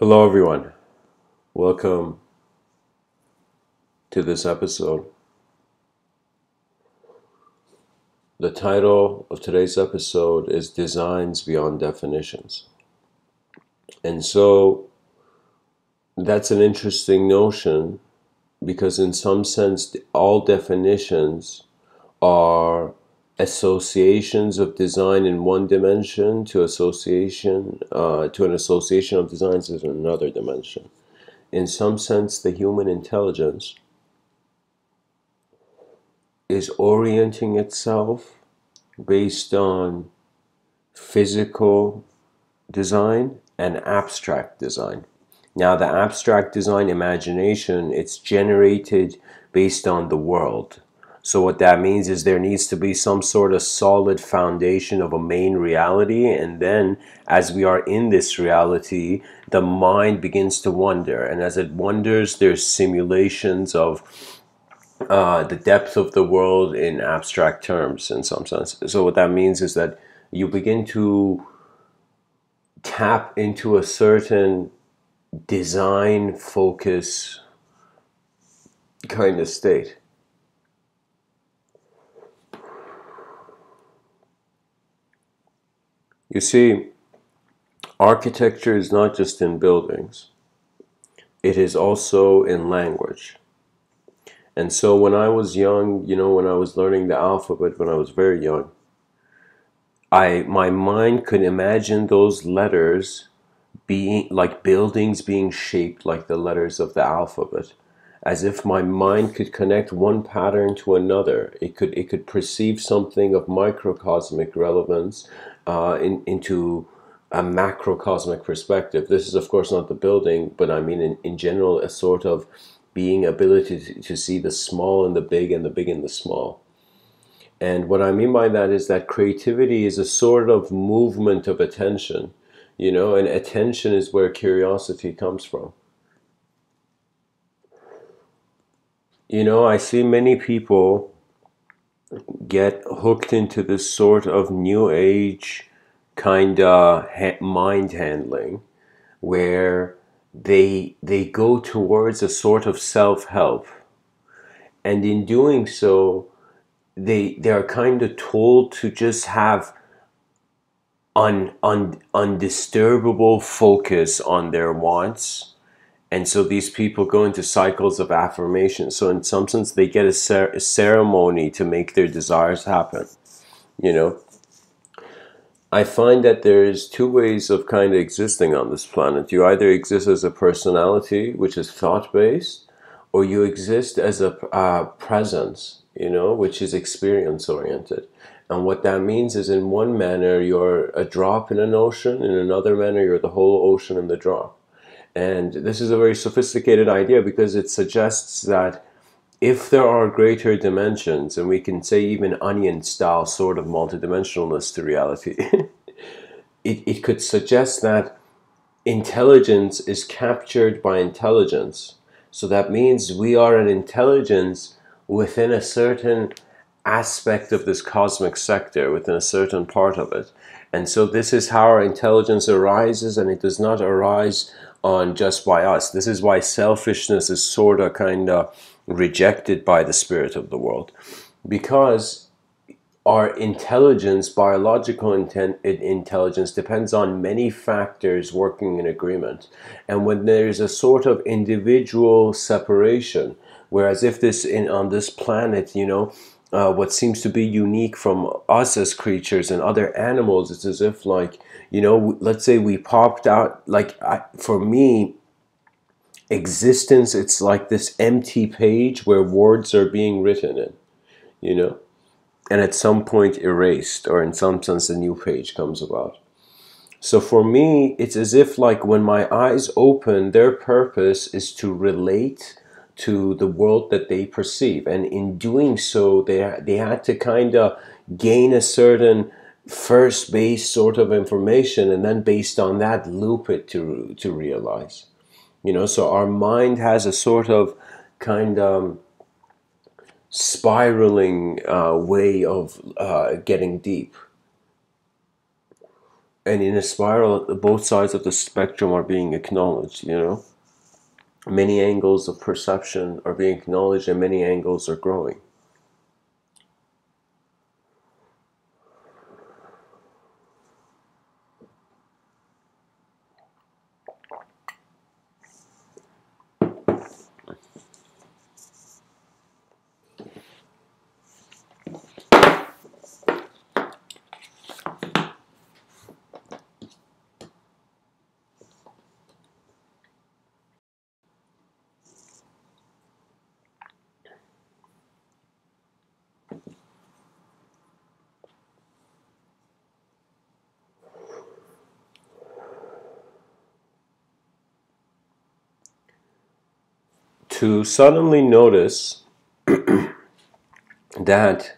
Hello, everyone. Welcome to this episode. The title of today's episode is Designs Beyond Definitions. And so that's an interesting notion because in some sense, all definitions are associations of design in one dimension to an association of designs in another dimension. In some sense, the human intelligence is orienting itself based on physical design and abstract design. Now, the abstract design imagination, it's generated based on the world. So what that means is there needs to be some sort of solid foundation of a main reality, and then as we are in this reality, the mind begins to wonder, and as it wonders, there's simulations of the depth of the world in abstract terms in some sense. So what that means is that you begin to tap into a certain design focus kind of state. You see, architecture is not just in buildings, it is also in language. And so when I was young, when I was learning the alphabet, when I was very young, my mind could imagine those letters being like buildings being shaped like the letters of the alphabet, as if my mind could connect one pattern to another. It could perceive something of microcosmic relevance into a macrocosmic perspective. This is of course not the building, but I mean in general a sort of being ability to see the small and the big and the big and the small. And what I mean by that is that creativity is a sort of movement of attention, and attention is where curiosity comes from. I see many people get hooked into this sort of new age kind of mind handling where they go towards a sort of self-help, and in doing so they are kind of told to just have undisturbable focus on their wants. And so these people go into cycles of affirmation. So in some sense, they get a ceremony to make their desires happen. I find that there's two ways of kind of existing on this planet. You either exist as a personality, which is thought-based, or you exist as a presence, which is experience-oriented. And what that means is in one manner, you're a drop in an ocean. In another manner, you're the whole ocean in the drop. And this is a very sophisticated idea because it suggests that if there are greater dimensions, and we can say even onion-style sort of multidimensionalness to reality, it could suggest that intelligence is captured by intelligence. So that means we are an intelligence within a certain aspect of this cosmic sector, within a certain part of it. And so this is how our intelligence arises, and it does not arise on just by us. This is why selfishness is sort of kind of rejected by the spirit of the world, because our intelligence, biological intelligence, depends on many factors working in agreement. And when there's a sort of individual separation, whereas if on this planet, what seems to be unique from us as creatures and other animals, it's as if like, let's say we popped out, like for me, existence, it's like this empty page where words are being written in, and at some point erased, or in some sense a new page comes about. So for me, it's as if like when my eyes open, their purpose is to relate to the world that they perceive. And in doing so, they had to kind of gain a certain first base sort of information, and then based on that loop it to realize. So our mind has a sort of kind of spiraling way of getting deep. And in a spiral, both sides of the spectrum are being acknowledged, you know. Many angles of perception are being acknowledged and many angles are growing. To suddenly notice that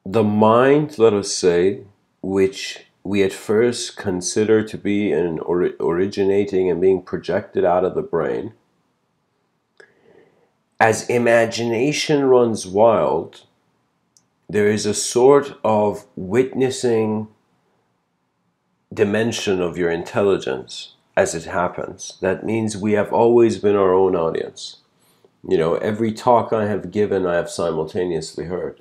the mind, let us say, which we at first consider to be originating and being projected out of the brain, as imagination runs wild, there is a sort of witnessing dimension of your intelligence as it happens. That means we have always been our own audience. You know, every talk I have given, I have simultaneously heard.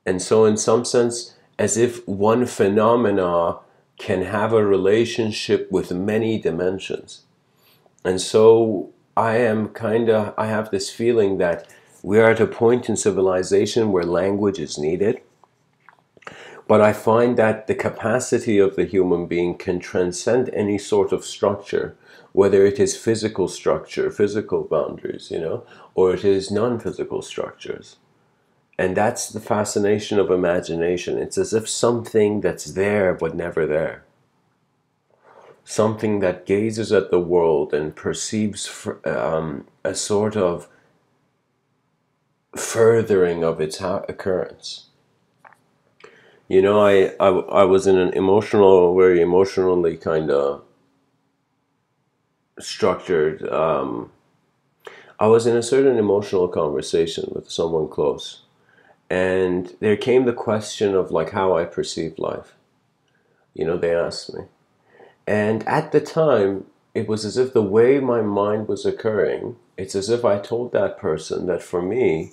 And so in some sense, as if one phenomena can have a relationship with many dimensions. And so I have this feeling that we are at a point in civilization where language is needed. But I find that the capacity of the human being can transcend any sort of structure, whether it is physical structure, physical boundaries, you know, or it is non-physical structures. And that's the fascination of imagination. It's as if something that's there but never there. Something that gazes at the world and perceives a sort of furthering of its occurrence. You know, I was in an very emotionally kind of structured, I was in a certain emotional conversation with someone close. And there came the question of like how I perceived life. You know, they asked me. And at the time, it was as if the way my mind was occurring, it's as if I told that person that for me,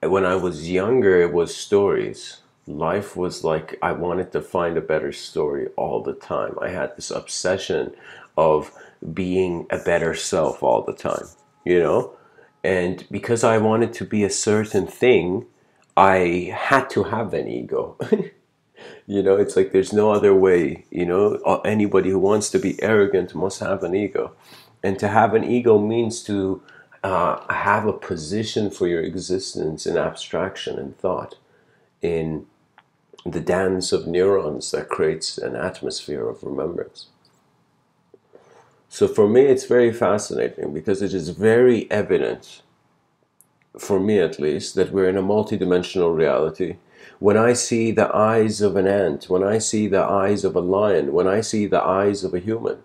when I was younger, it was stories. Life was like I wanted to find a better story all the time. I had this obsession of being a better self all the time, you know? And because I wanted to be a certain thing, I had to have an ego. You know, it's like there's no other way. You know, anybody who wants to be arrogant must have an ego. And to have an ego means to have a position for your existence in abstraction and thought, in the dance of neurons that creates an atmosphere of remembrance. So for me, it's very fascinating because it is very evident, for me at least, that we're in a multidimensional reality. When I see the eyes of an ant, when I see the eyes of a lion, when I see the eyes of a human,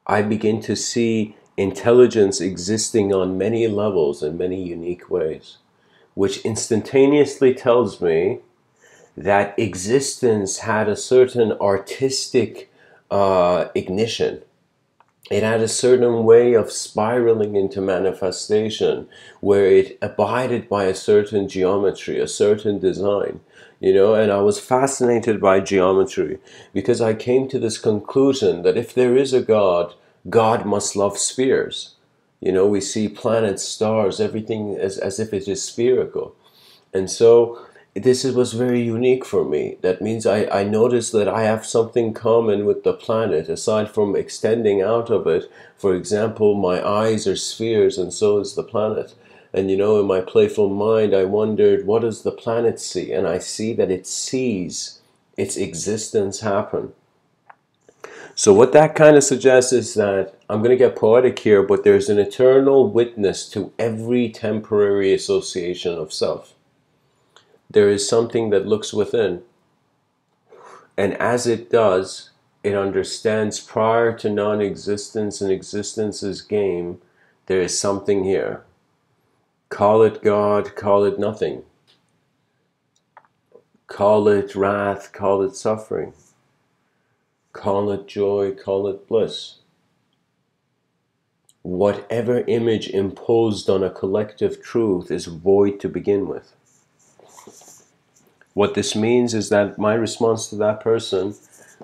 I begin to see intelligence existing on many levels in many unique ways, which instantaneously tells me that existence had a certain artistic ignition. It had a certain way of spiraling into manifestation where it abided by a certain geometry, a certain design, you know, and I was fascinated by geometry because I came to this conclusion that if there is a God, God must love spheres. You know, we see planets, stars, everything as if it is spherical. And so was very unique for me. That means I noticed that I have something common with the planet, aside from extending out of it. For example, my eyes are spheres and so is the planet. And you know, in my playful mind, I wondered, what does the planet see? And I see that it sees its existence happen. So what that kind of suggests is that, I'm going to get poetic here, but there's an eternal witness to every temporary association of self. There is something that looks within. And as it does, it understands prior to non-existence and existence's game, there is something here. Call it God, call it nothing. Call it wrath, call it suffering, call it joy, call it bliss. Whatever image imposed on a collective truth is void to begin with. What this means is that my response to that person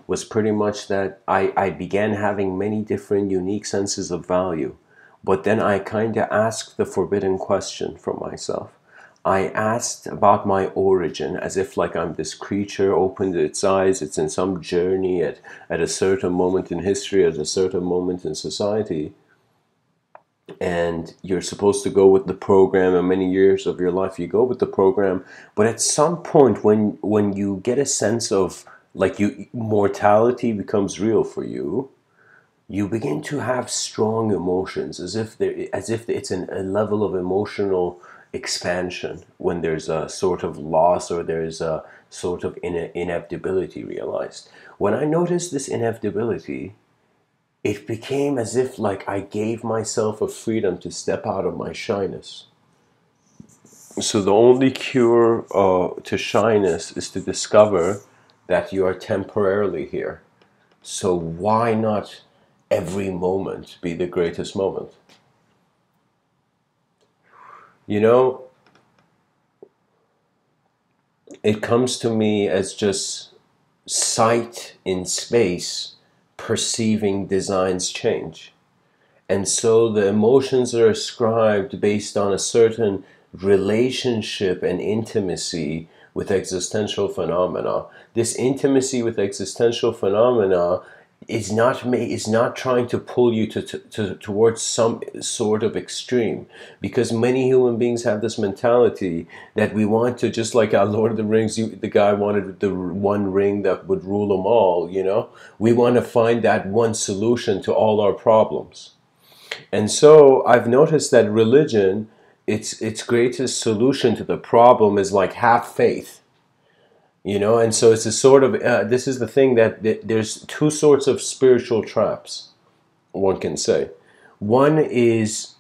was pretty much that I began having many different unique senses of value. But then I kind of asked the forbidden question for myself. I asked about my origin, as if like I'm this creature, opened its eyes, it's in some journey at a certain moment in history, at a certain moment in society. And you're supposed to go with the program, and many years of your life you go with the program. But at some point when you get a sense of like mortality becomes real for you, you begin to have strong emotions, as if it's a level of emotional expansion when there's a sort of loss or there's a sort of inevitability realized. When I noticed this inevitability, it became as if like I gave myself a freedom to step out of my shyness. So the only cure to shyness is to discover that you are temporarily here. So why not every moment be the greatest moment? You know, it comes to me as just sight in space, perceiving designs change. And so the emotions are ascribed based on a certain relationship and intimacy with existential phenomena. This intimacy with existential phenomena is not trying to pull you towards some sort of extreme, because many human beings have this mentality that we want to, just like our Lord of the Rings, the guy wanted the one ring that would rule them all, you know? We want to find that one solution to all our problems. And so I've noticed that religion, its greatest solution to the problem is like have faith. You know, and so it's a sort of, this is the thing that there's two sorts of spiritual traps, one can say. One is,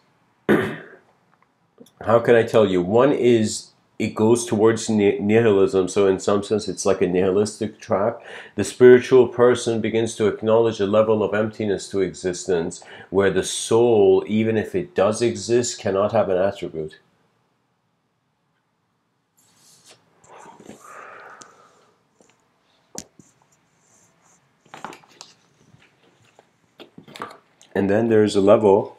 how can I tell you? One is it goes towards nihilism. So in some sense, it's like a nihilistic trap. The spiritual person begins to acknowledge a level of emptiness to existence where the soul, even if it does exist, cannot have an attribute. And then there's a level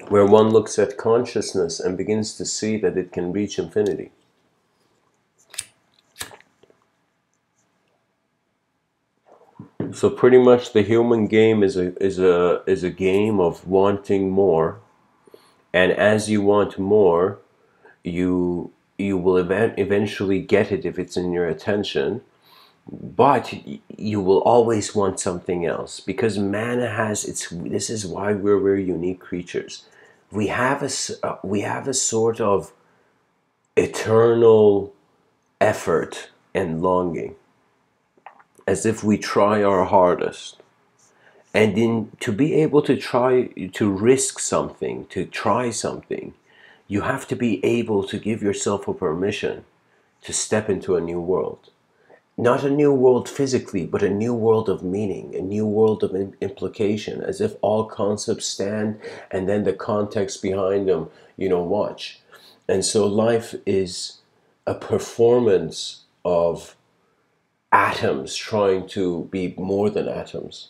where one looks at consciousness and begins to see that it can reach infinity. So pretty much the human game is a game of wanting more, and as you want more, you will eventually get it if it's in your attention. But you will always want something else, because man has this is why we're unique creatures. We have a sort of eternal effort and longing, as if we try our hardest. And to be able to try to risk something, to try something, you have to be able to give yourself a permission to step into a new world. Not a new world physically, but a new world of meaning, a new world of implication, as if all concepts stand and then the context behind them, watch. And so life is a performance of atoms trying to be more than atoms,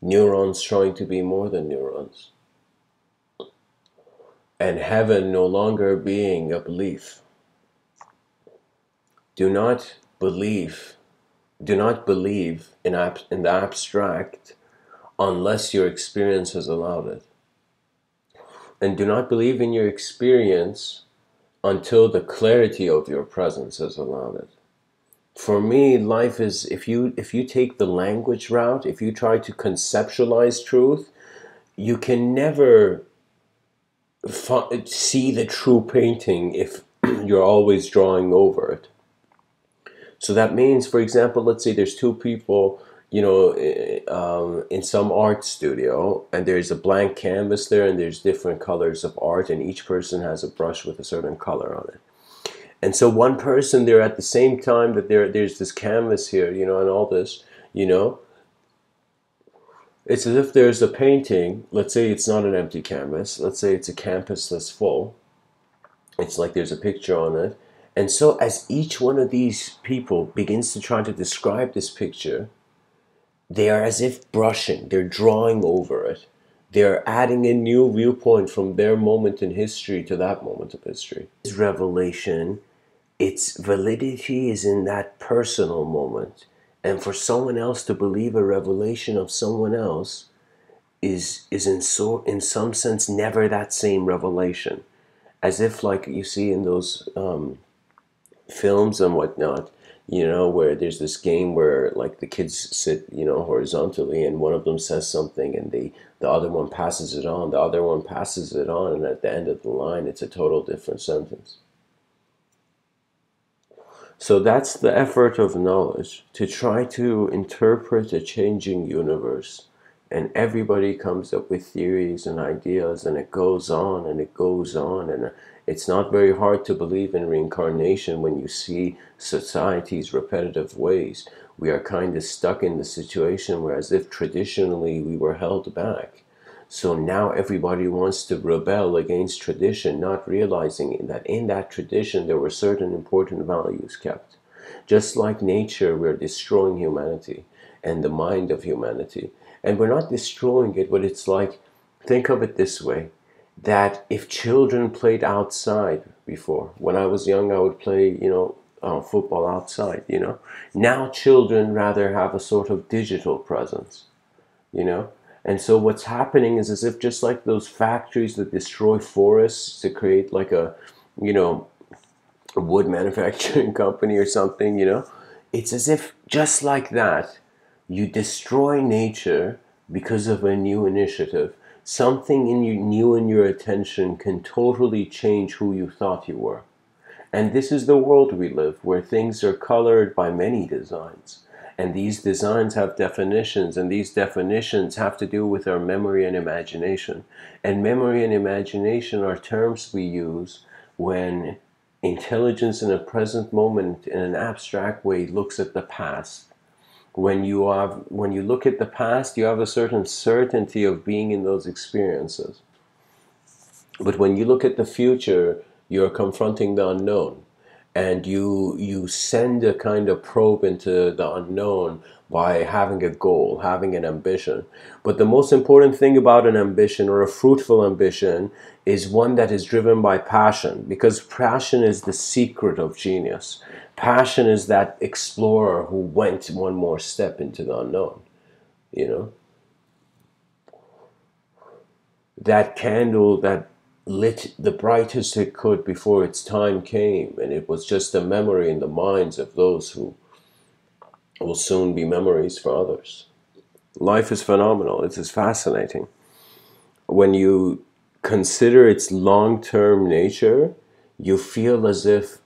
neurons trying to be more than neurons, and heaven no longer being a belief. Do not believe in the abstract unless your experience has allowed it. And do not believe in your experience until the clarity of your presence has allowed it. For me, life is, if you take the language route, if you try to conceptualize truth, you can never see the true painting if you're always drawing over it. So that means, for example, let's say there's two people you know, in some art studio, and there's a blank canvas there, and there's different colors of art, and each person has a brush with a certain color on it. And so one person there at the same time that there's this canvas here, you know, and all this, you know, it's as if there's a painting. Let's say it's not an empty canvas. Let's say it's a canvas that's full. It's like there's a picture on it. And so as each one of these people begins to try to describe this picture, they are as if brushing, they're drawing over it. They're adding a new viewpoint from their moment in history to that moment of history. This revelation, its validity is in that personal moment. And for someone else to believe a revelation of someone else is in some sense never that same revelation. As if, like you see in those films and whatnot, you know, where there's this game where like the kids sit, you know, horizontally, and one of them says something, and the other one passes it on, the other one passes it on, and at the end of the line, it's a total different sentence. So that's the effort of knowledge, to try to interpret a changing universe. And everybody comes up with theories and ideas, and it goes on and it goes on. And it's not very hard to believe in reincarnation when you see society's repetitive ways. We are kind of stuck in the situation where, as if traditionally we were held back. So now everybody wants to rebel against tradition, not realizing that in that tradition there were certain important values kept. Just like nature, we're destroying humanity and the mind of humanity. And we're not destroying it, but it's like, think of it this way, that if children played outside before, when I was young I would play, you know, football outside, you know. Now children rather have a sort of digital presence, you know. And so what's happening is as if just like those factories that destroy forests to create like a, you know, a wood manufacturing company or something, you know, it's as if just like that, you destroy nature because of a new initiative. Something in you new in your attention can totally change who you thought you were. And this is the world we live, where things are colored by many designs. And these designs have definitions, and these definitions have to do with our memory and imagination. And memory and imagination are terms we use when intelligence in a present moment in an abstract way looks at the past. When you look at the past, you have a certain certainty of being in those experiences. But when you look at the future, you're confronting the unknown. And you send a kind of probe into the unknown by having a goal, having an ambition. But the most important thing about an ambition, or a fruitful ambition, is one that is driven by passion, because passion is the secret of genius. Passion is that explorer who went one more step into the unknown, you know. That candle that lit the brightest it could before its time came, and it was just a memory in the minds of those who will soon be memories for others. Life is phenomenal. It is fascinating. When you consider its long-term nature, you feel as if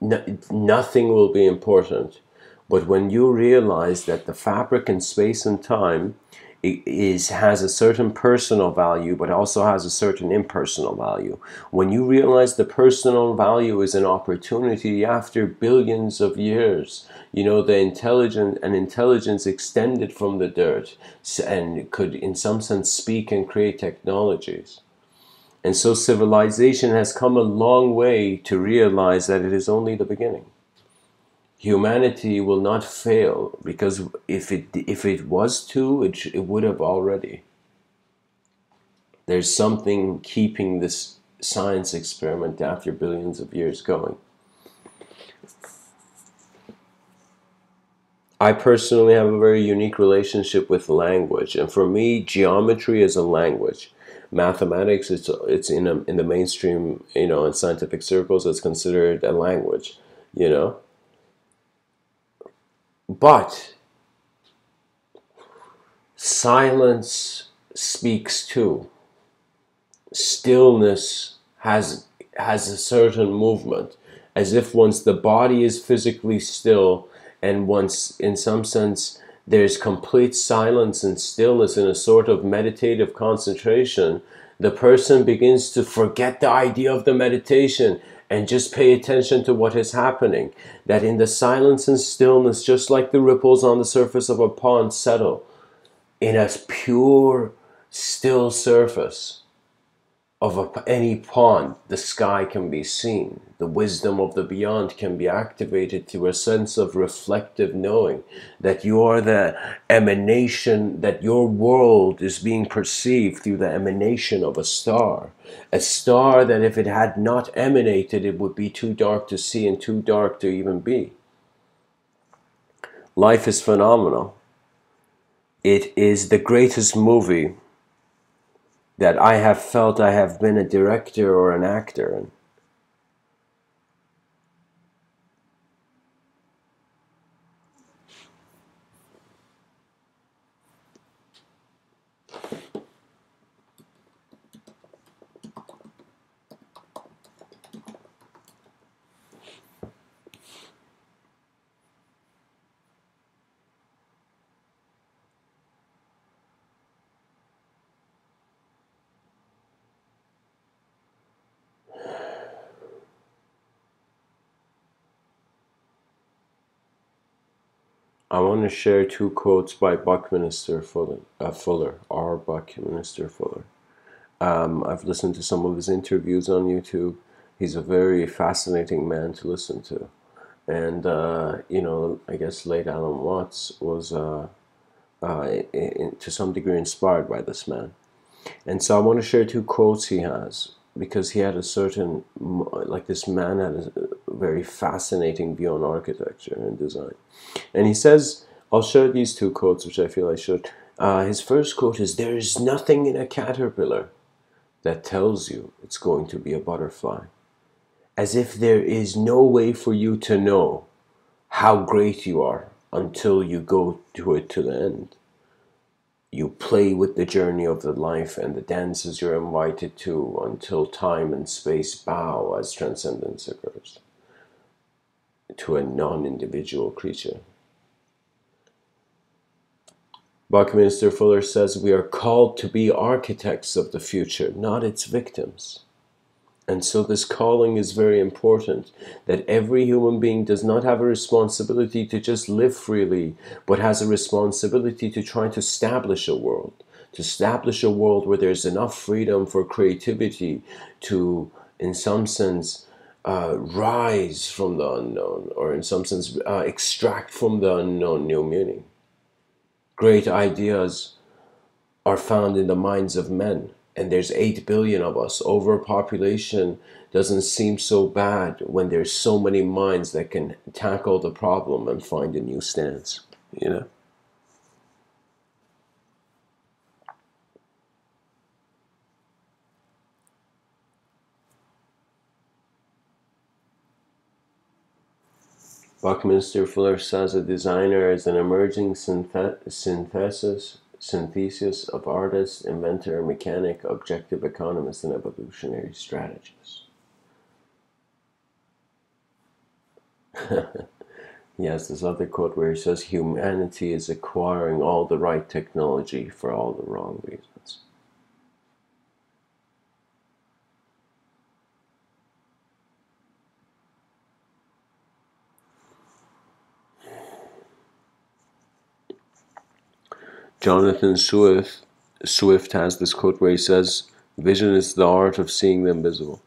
nothing will be important. But when you realize that the fabric in space and time has a certain personal value, but also has a certain impersonal value. When you realize the personal value is an opportunity after billions of years, you know, the intelligence extended from the dirt and could in some sense speak and create technologies. And so civilization has come a long way to realize that it is only the beginning. Humanity will not fail, because if it was to, it would have already. There's something keeping this science experiment after billions of years going. I personally have a very unique relationship with language, and for me, geometry is a language. Mathematics, it's in the mainstream, you know, in scientific circles, it's considered a language, you know. But silence speaks too. Stillness has a certain movement, as if once the body is physically still, and once in some sense there's complete silence and stillness in a sort of meditative concentration, the person begins to forget the idea of the meditation and just pay attention to what is happening. That in the silence and stillness, just like the ripples on the surface of a pond settle, in a pure, still surface of any pond, the sky can be seen. The wisdom of the beyond can be activated through a sense of reflective knowing that you are the emanation, that your world is being perceived through the emanation of a star. A star that if it had not emanated, it would be too dark to see and too dark to even be. Life is phenomenal. It is the greatest movie that I have felt I have been a director or an actor in. I want to share two quotes by Buckminster Fuller, R. Buckminster Fuller. I've listened to some of his interviews on YouTube. He's a very fascinating man to listen to. And, you know, I guess late Alan Watts was, to some degree, inspired by this man. And so I want to share two quotes he has, because he had a certain, like this man had a very fascinating view on architecture and design. And he says, I'll share these two quotes, which I feel I should. His first quote is, "There is nothing in a caterpillar that tells you it's going to be a butterfly. As if there is no way for you to know how great you are until you go to it to the end. You play with the journey of the life and the dances you're invited to until time and space bow as transcendence occurs to a non-individual creature." Buckminster Fuller says, "We are called to be architects of the future, not its victims." And so this calling is very important, that every human being does not have a responsibility to just live freely, but has a responsibility to try to establish a world where there's enough freedom for creativity to, in some sense, rise from the unknown, or in some sense, extract from the unknown new meaning. Great ideas are found in the minds of men. And there's 8 billion of us. Overpopulation doesn't seem so bad when there's so many minds that can tackle the problem and find a new stance, you know? Buckminster Fuller says a designer is an emerging synthesis of artist, inventor, mechanic, objective economist, and evolutionary strategist. He has this other quote where he says, "Humanity is acquiring all the right technology for all the wrong reasons." Jonathan Swift has this quote where he says, "Vision is the art of seeing the invisible."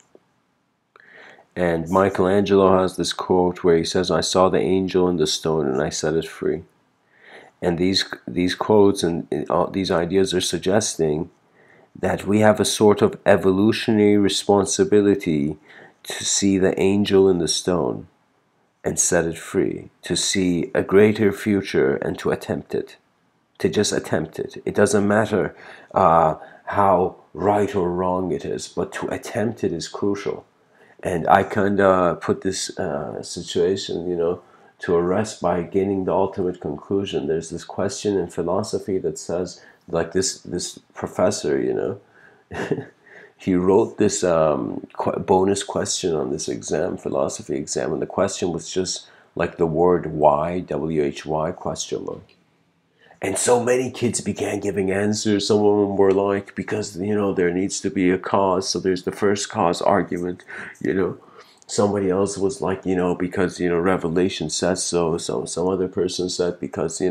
And Michelangelo has this quote where he says, "I saw the angel in the stone and I set it free." And these quotes and these ideas are suggesting that we have a sort of evolutionary responsibility to see the angel in the stone and set it free, to see a greater future and to attempt it. To just attempt it. It doesn't matter how right or wrong it is, but to attempt it is crucial. And I kind of put this situation, you know, to rest by gaining the ultimate conclusion. There's this question in philosophy that says, like this professor, you know, he wrote this bonus question on this exam, philosophy exam, and the question was just like the word why, W-H-Y, question mark. And so many kids began giving answers. Some of them were like, because, there needs to be a cause. So there's the first cause argument, Somebody else was like, because, Revelation says so. So some other person said because,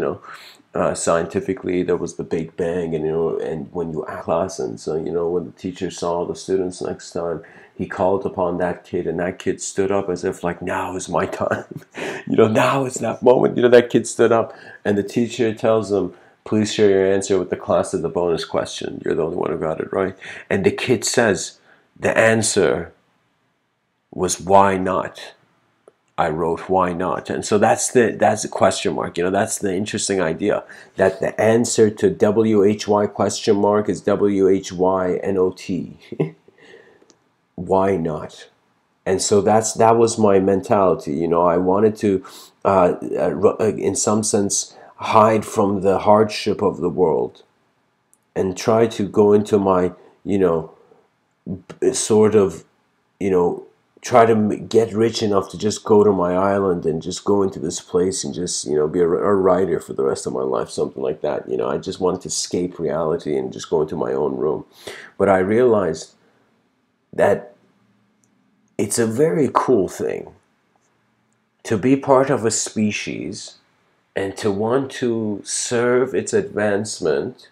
scientifically there was the Big Bang, and when you ask class, and so, when the teacher saw the students next time, he called upon that kid, and that kid stood up as if like, now is my time. Now is that moment. That kid stood up, and the teacher tells him, please share your answer with the class of the bonus question. You're the only one who got it right. And the kid says, the answer was why not? I wrote why not, and so that's the question mark. That's the interesting idea, that the answer to WHY question mark is WHYNOT. Why not? And so that was my mentality. I wanted to, in some sense, hide from the hardship of the world, and try to go into my, sort of, try to get rich enough to just go to my island and just go into this place and just, be a writer for the rest of my life, something like that. I just wanted to escape reality and just go into my own room. But I realized that it's a very cool thing to be part of a species and to want to serve its advancement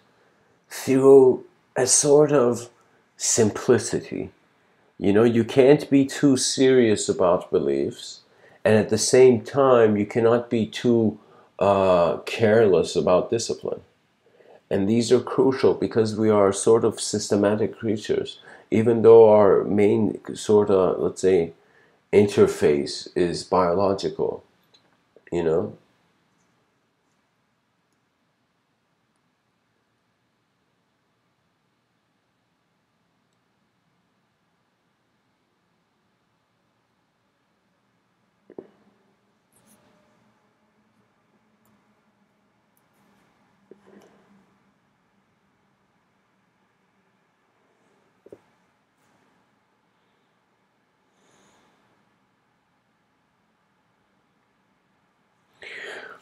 through a sort of simplicity. You can't be too serious about beliefs, and at the same time, you cannot be too careless about discipline. And these are crucial because we are sort of systematic creatures. Even though our main sort of, let's say, interface is biological, you know?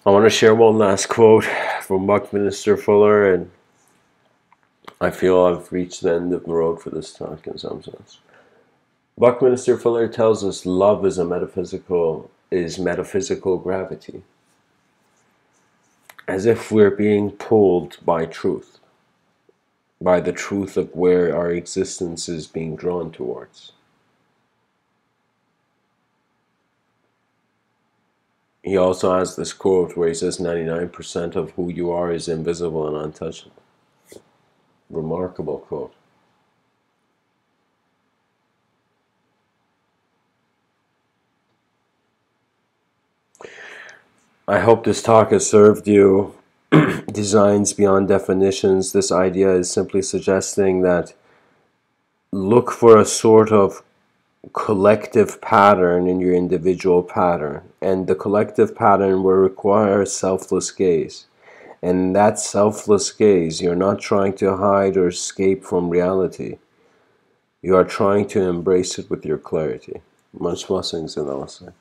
I want to share one last quote from Buckminster Fuller, and I feel I've reached the end of the road for this talk in some sense. Buckminster Fuller tells us love is metaphysical gravity, as if we're being pulled by truth, by the truth of where our existence is being drawn towards. He also has this quote where he says 99% of who you are is invisible and untouchable. Remarkable quote. I hope this talk has served you. Designs beyond definitions. This idea is simply suggesting that look for a sort of collective pattern in your individual pattern, and the collective pattern will require a selfless gaze. And that selfless gaze, you're not trying to hide or escape from reality. You are trying to embrace it with your clarity. Much blessings and namaste.